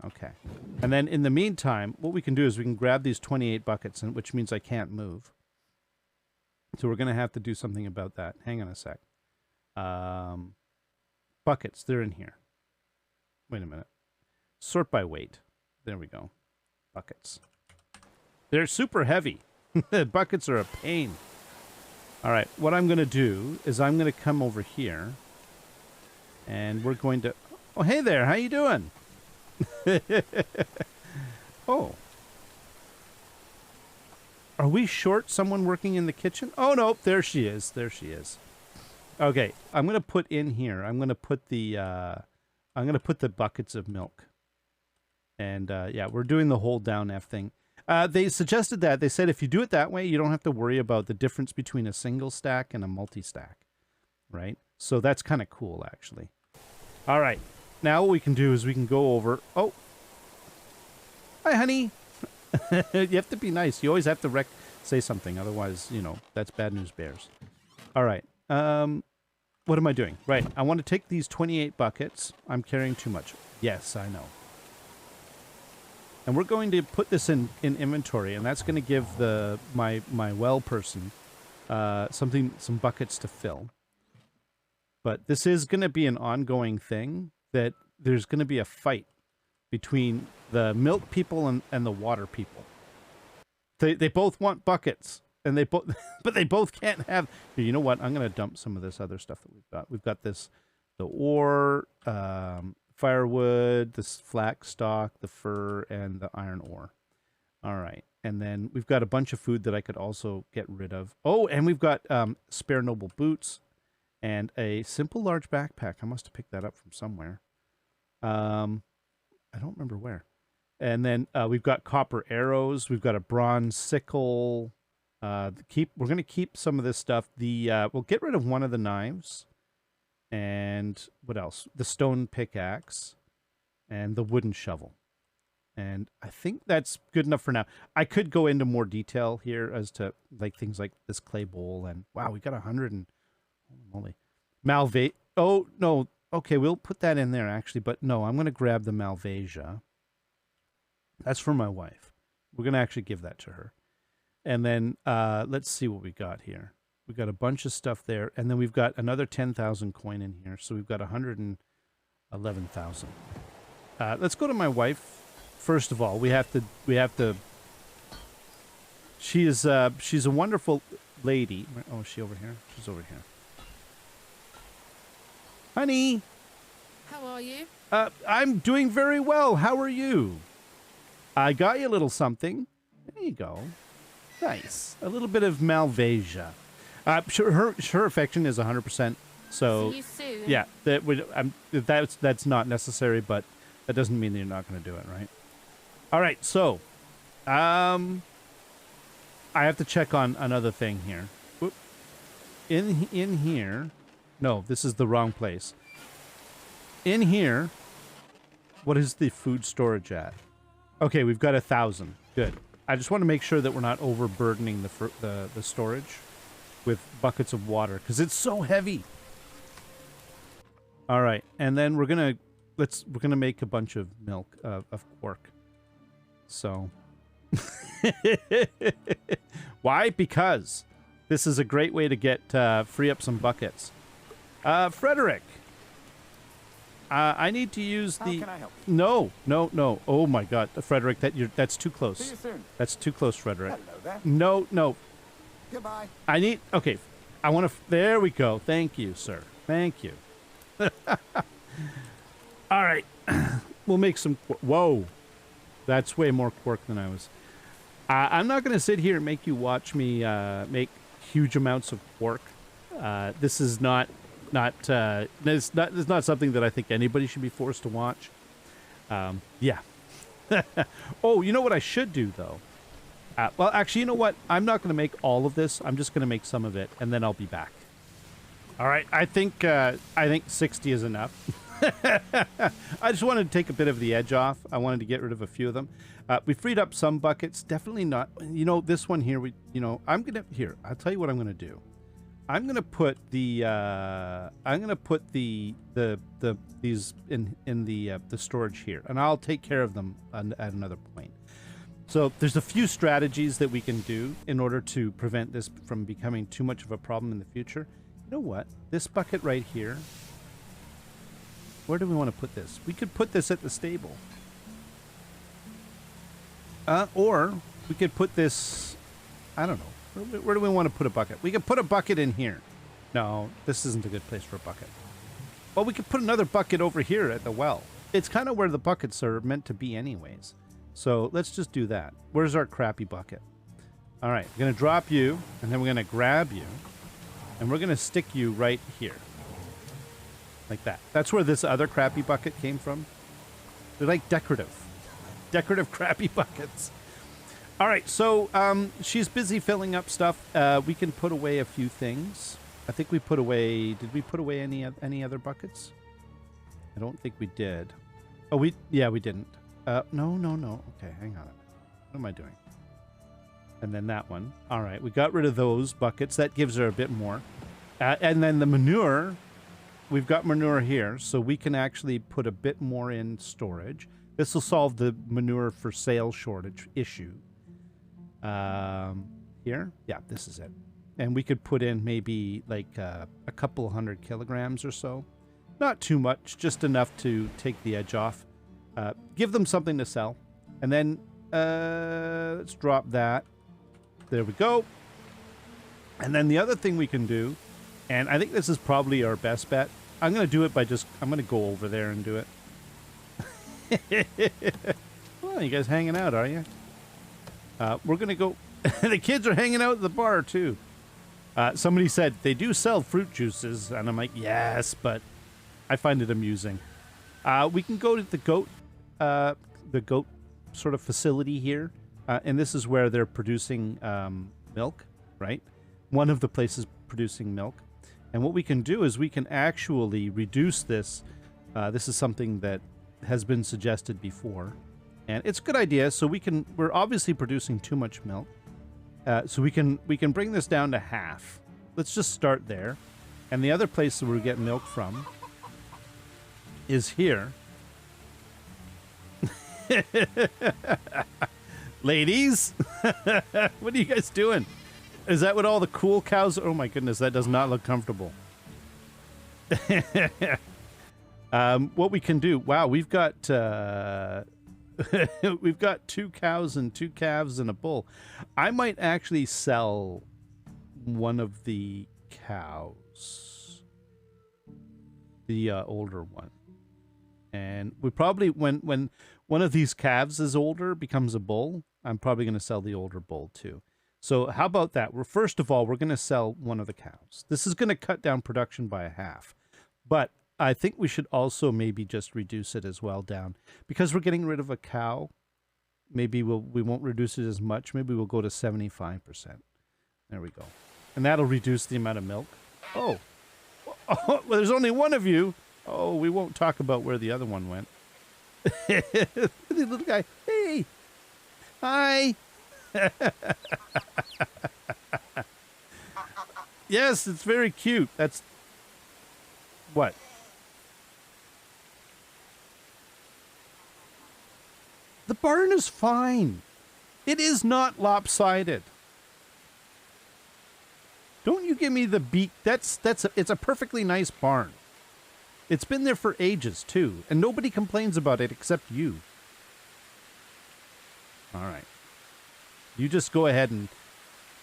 Okay. And then in the meantime, what we can do is we can grab these 28 buckets, which means I can't move. So we're going to have to do something about that. Hang on a sec. Buckets, they're in here. Wait a minute. Sort by weight. There we go. Buckets. They're super heavy. Buckets are a pain. All right, what I'm going to do is I'm going to come over here, and we're going to... Oh, hey there, how you doing? Oh. Are we short someone working in the kitchen? Oh, no, there she is. There she is. Okay, I'm going to put in here, I'm going to put the buckets of milk. And, yeah, we're doing the hold down F thing. They suggested that. They said if you do it that way, you don't have to worry about the difference between a single stack and a multi-stack, right? So that's kind of cool, actually. All right. Now what we can do is we can go over... Oh. Hi, honey. You have to be nice. You always have to say something. Otherwise, you know, that's bad news bears. All right. What am I doing? Right. I want to take these 28 buckets. I'm carrying too much. Yes, I know. And we're going to put this in inventory, and that's going to give my well person some buckets to fill. But this is going to be an ongoing thing, that there's going to be a fight between the milk people and the water people. They both want buckets, and but they both can't have... Here, you know what? I'm going to dump some of this other stuff that we've got. We've got the ore... firewood, the flax stock, the fur, and the iron ore. All right. And then we've got a bunch of food that I could also get rid of. Oh, and we've got spare noble boots and a simple large backpack. I must have picked that up from somewhere. I don't remember where. And then we've got copper arrows. We've got a bronze sickle. We're going to keep some of this stuff. We'll get rid of one of the knives. And what else? The stone pickaxe and the wooden shovel. And I think that's good enough for now. I could go into more detail here as to like things like this clay bowl. And wow, we got 100 and holy moly. Oh, no. Okay, we'll put that in there actually. But no, I'm going to grab the Malvasia. That's for my wife. We're going to actually give that to her. And then let's see what we got here. We've got a bunch of stuff there, and then we've got another 10,000 coin in here, so we've got 111,000. Let's go to my wife. First of all, we have to. She's a wonderful lady. Oh, is she over here? She's over here. Honey, How are you? I'm doing very well. How are you? I got you a little something. There you go. Nice. A little bit of Malvasia. Sure, her affection is 100%. So See you soon. yeah, that's not necessary, but that doesn't mean that you're not going to do it, right? All right, so I have to check on another thing here. Whoop. In here, no, this is the wrong place. In here, what is the food storage at? Okay, we've got 1,000. Good. I just want to make sure that we're not overburdening the storage with buckets of water because it's so heavy. All right, and then we're gonna make a bunch of milk of quark. So, why? Because this is a great way to get free up some buckets. Frederick, I need to use the. How can I help? No. Oh my God, Frederick, that's too close. See you soon. That's too close, Frederick. Hello there. No. Goodbye. Okay. I want to. There we go. Thank you, sir. Thank you. All right. We'll make some. Whoa. That's way more quark than I was. I'm not going to sit here and make you watch me make huge amounts of quark. This is not something that I think anybody should be forced to watch. Yeah. Oh, you know what I should do though? Well, actually, you know what? I'm not going to make all of this. I'm just going to make some of it, and then I'll be back. All right. I think 60 is enough. I just wanted to take a bit of the edge off. I wanted to get rid of a few of them. We freed up some buckets. Definitely not. You know, this one here. I'm gonna here. I'll tell you what I'm gonna do. I'm gonna put the these in the storage here, and I'll take care of them at another point. So there's a few strategies that we can do in order to prevent this from becoming too much of a problem in the future. You know what? This bucket right here. Where do we want to put this? We could put this at the stable. Or we could put this, I don't know. Where do we want to put a bucket? We could put a bucket in here. No, this isn't a good place for a bucket. Well, we could put another bucket over here at the well. It's kind of where the buckets are meant to be anyways. So let's just do that. Where's our crappy bucket? All right, we're going to drop you, and then we're going to grab you, and we're going to stick you right here. Like that. That's where this other crappy bucket came from. They're like decorative crappy buckets. All right, so she's busy filling up stuff. We can put away a few things. I think we put away. Did we put away any other buckets? I don't think we did. Oh, we didn't. No. Okay, hang on. What am I doing? And then that one. All right, we got rid of those buckets. That gives her a bit more. And then the manure. We've got manure here, so we can actually put a bit more in storage. This will solve the manure for sale shortage issue. Here? Yeah, this is it. And we could put in maybe like a couple 100 kilograms or so. Not too much, just enough to take the edge off. Give them something to sell. And then let's drop that. There we go. And then the other thing we can do, and I think this is probably our best bet. I'm going to do it by I'm going to go over there and do it. Well, you guys hanging out, are you? We're going to go. The kids are hanging out at the bar, too. Somebody said they do sell fruit juices. And I'm like, yes, but I find it amusing. We can go to the goat sort of facility here. And this is where they're producing milk, right? One of the places producing milk. And what we can do is we can actually reduce this. This is something that has been suggested before. And it's a good idea. So we're obviously producing too much milk. So we can bring this down to half. Let's just start there. And the other place that we get milk from is here. Ladies, what are you guys doing? Is that what all the cool cows? Oh my goodness, that does not look comfortable. What we can do? Wow, we've got we've got 2 cows and 2 calves and a bull. I might actually sell one of the cows. the older one. And we probably, when one of these calves is older, becomes a bull, I'm probably going to sell the older bull too. So how about that? Well, first of all, we're going to sell one of the cows. This is going to cut down production by a half. But I think we should also maybe just reduce it as well down. Because we're getting rid of a cow, maybe we won't reduce it as much. Maybe we'll go to 75%. There we go. And that'll reduce the amount of milk. Oh, well, there's only one of you. Oh, we won't talk about where the other one went. The little guy. Hey. Hi. Yes, it's very cute. That's... What? The barn is fine. It is not lopsided. Don't you give me the beak. It's a perfectly nice barn. It's been there for ages, too, and nobody complains about it except you. All right. You just go ahead and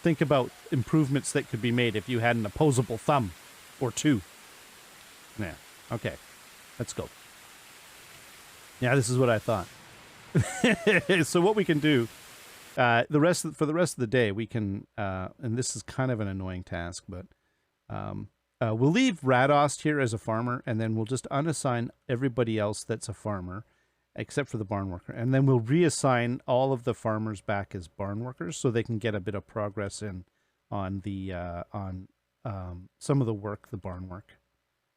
think about improvements that could be made if you had an opposable thumb or two. Yeah, okay. Let's go. Yeah, this is what I thought. So what we can do, for the rest of the day, we can, and this is kind of an annoying task, but we'll leave Radost here as a farmer, and then we'll just unassign everybody else that's a farmer, except for the barn worker. And then we'll reassign all of the farmers back as barn workers so they can get a bit of progress in on the some of the work, the barn work.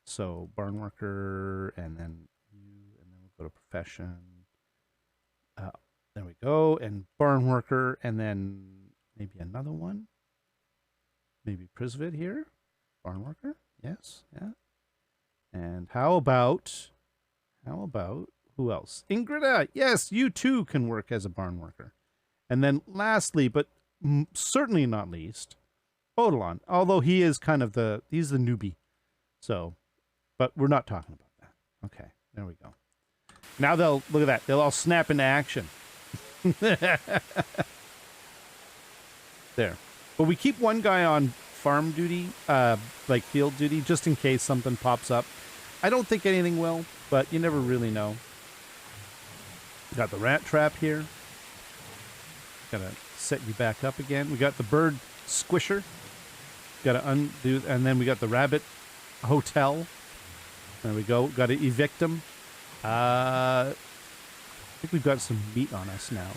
So barn worker, and then you, and then we'll go to profession. There we go, and barn worker, and then maybe another one. Maybe Prisvid here. Barn worker, yes, yeah. And how about who else? Ingrida, yes, you too can work as a barn worker. And then lastly, but certainly not least, Odilon, although he is kind of he's the newbie. So, but we're not talking about that. Okay, there we go. Now look at that, they'll all snap into action. There. But we keep one guy on farm duty, like field duty, just in case something pops up. I don't think anything will, but you never really know. Got the rat trap here. Gotta set you back up again. We got the bird squisher. Gotta undo, and then we got the rabbit hotel. There we go. Gotta evict them. I think we've got some meat on us now.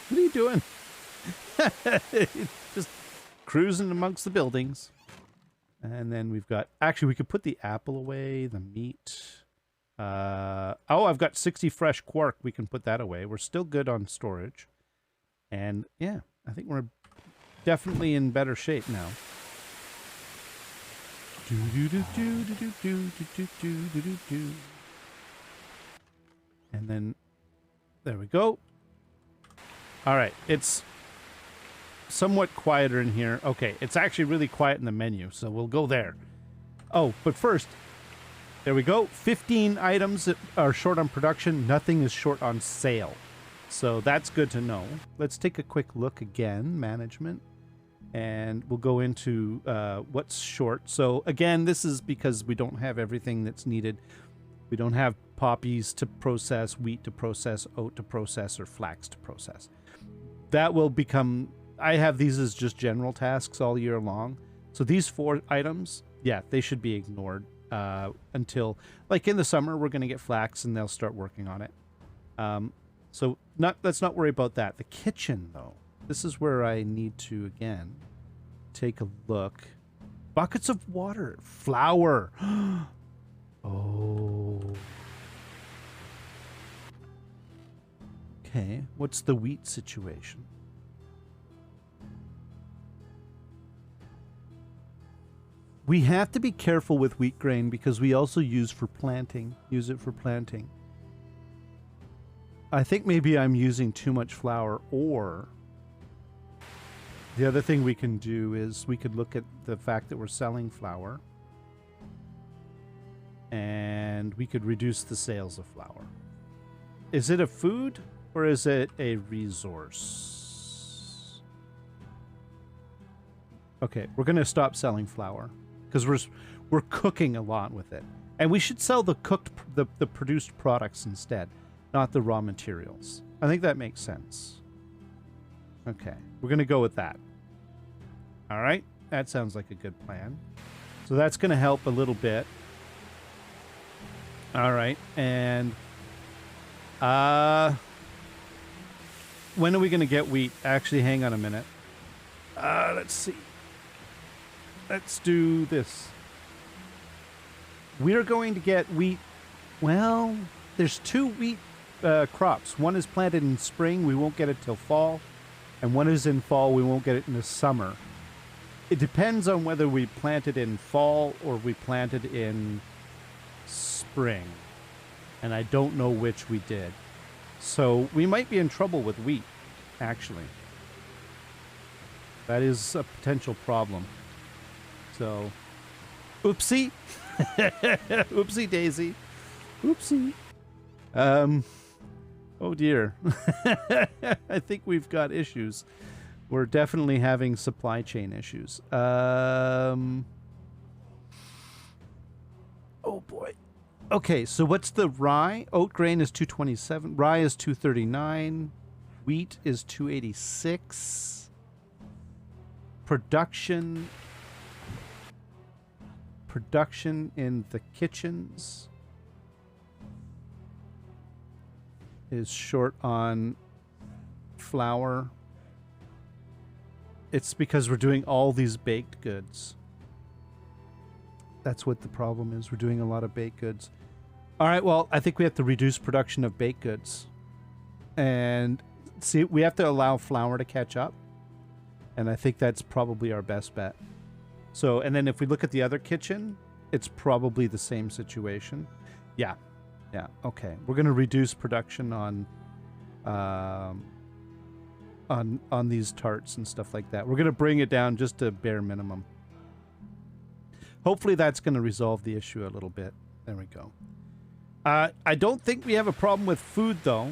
What are you doing? Just cruising amongst the buildings. And then we've got... Actually, we could put the apple away, the meat. I've got 60 fresh quark. We can put that away. We're still good on storage. And, yeah, I think we're definitely in better shape now. And then... There we go. All right, it's somewhat quieter in here. Okay, it's actually really quiet in the menu, so we'll go there. Oh, but first, there we go. 15 items that are short on production. Nothing is short on sale. So that's good to know. Let's take a quick look again, management. And we'll go into what's short. So again, this is because we don't have everything that's needed. We don't have poppies to process, wheat to process, oat to process, or flax to process. That will become... I have these as just general tasks all year long. So these 4 items, yeah, they should be ignored until... Like in the summer, we're going to get flax and they'll start working on it. So let's not worry about that. The kitchen, though. This is where I need to, again, take a look. Buckets of water. Flour. Oh. Okay, what's the wheat situation? We have to be careful with wheat grain because we also use it for planting. I think maybe I'm using too much flour, or the other thing we can do is we could look at the fact that we're selling flour and we could reduce the sales of flour. Is it a food or is it a resource? Okay, we're going to stop selling flour because we're cooking a lot with it. And we should sell the the produced products instead, not the raw materials. I think that makes sense. Okay, we're going to go with that. All right, that sounds like a good plan. So that's going to help a little bit. All right, and when are we going to get wheat? Actually, hang on a minute. Let's see. Let's do this. We're going to get wheat. Well, there's 2 wheat crops. One is planted in spring. We won't get it till fall. And one is in fall. We won't get it in the summer. It depends on whether we plant it in fall or we plant it in spring. And I don't know which we did. So we might be in trouble with wheat, actually. That is a potential problem. So, oopsie. Oopsie daisy. Oopsie. Oh dear. I think we've got issues. We're definitely having supply chain issues. Oh boy. Okay, so what's the rye? Oat grain is 227. Rye is 239. Wheat is 286. Production in the kitchens is short on flour. It's because we're doing all these baked goods. That's what the problem is. We're doing a lot of baked goods. All right, well, I think we have to reduce production of baked goods. And see, we have to allow flour to catch up. And I think that's probably our best bet. So, and then if we look at the other kitchen, it's probably the same situation. Yeah. Yeah. Okay. We're going to reduce production on these tarts and stuff like that. We're going to bring it down just to bare minimum. Hopefully that's going to resolve the issue a little bit. There we go. I don't think we have a problem with food, though.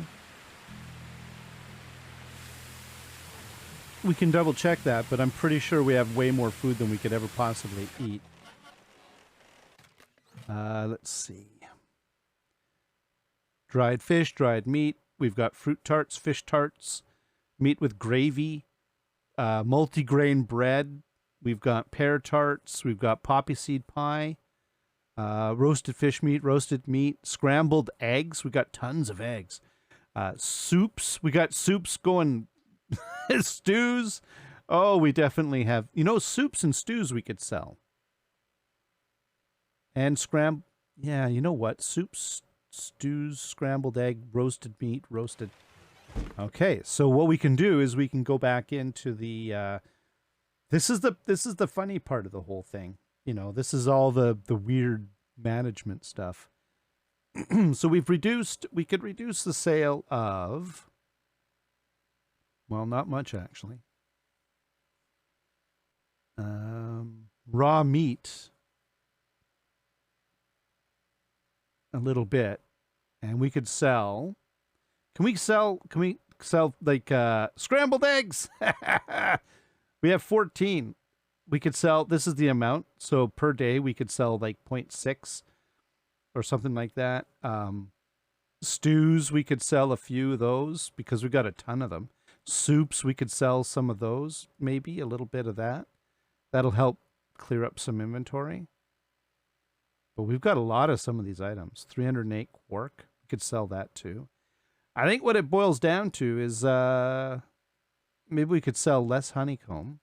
We can double check that, but I'm pretty sure we have way more food than we could ever possibly eat. Let's see. Dried fish, dried meat. We've got fruit tarts, fish tarts, meat with gravy, multigrain bread. We've got pear tarts. We've got poppy seed pie, roasted fish meat, roasted meat, scrambled eggs. We got tons of eggs. Soups. We got soups going. Stews. Oh, we definitely have. You know, soups and stews we could sell. And yeah, you know what? Soups, stews, scrambled egg, roasted meat, roasted. Okay, so what we can do is we can go back into the. This is the funny part of the whole thing. You know, this is all the weird management stuff. So we could reduce the sale of. Well, not much, actually. Raw meat. A little bit. And we could sell... Can we sell like, scrambled eggs? We have 14. We could sell... This is the amount. So per day, we could sell like 0.6 or something like that. Stews, we could sell a few of those because we got a ton of them. Soups, we could sell some of those, maybe a little bit of that. That'll help clear up some inventory. But we've got a lot of some of these items. 308 quark, we could sell that too. I think what it boils down to is maybe we could sell less honeycomb.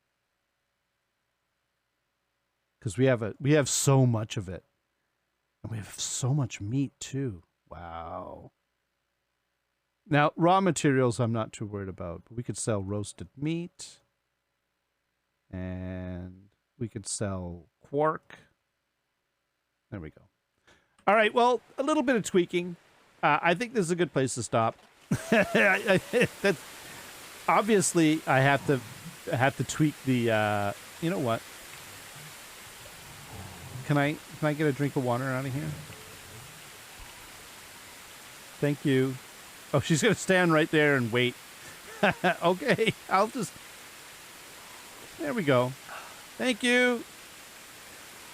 Because we have so much of it. And we have so much meat too. Wow. Now, raw materials I'm not too worried about, but we could sell roasted meat, and we could sell quark. There we go. All right, well, a little bit of tweaking. I think this is a good place to stop. That's, obviously, I have to tweak the. You know what? Can I get a drink of water out of here? Thank you. Oh, she's going to stand right there and wait. Okay, I'll just... There we go. Thank you.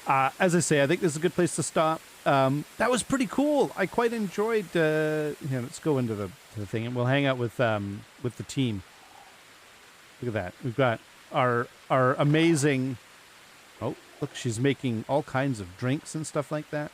As I say, I think this is a good place to stop. That was pretty cool. I quite enjoyed. Let's go into the thing, and we'll hang out with the team. Look at that. We've got our amazing. Oh, look, she's making all kinds of drinks and stuff like that.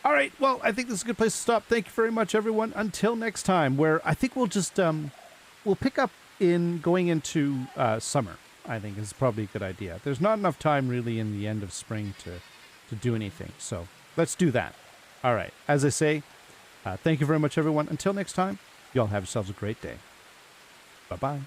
All right. Well, I think this is a good place to stop. Thank you very much, everyone. Until next time, where I think we'll just we'll pick up in going into summer. I think is probably a good idea. There's not enough time really in the end of spring to do anything. So let's do that. All right. As I say, thank you very much, everyone. Until next time, y'all have yourselves a great day. Bye-bye.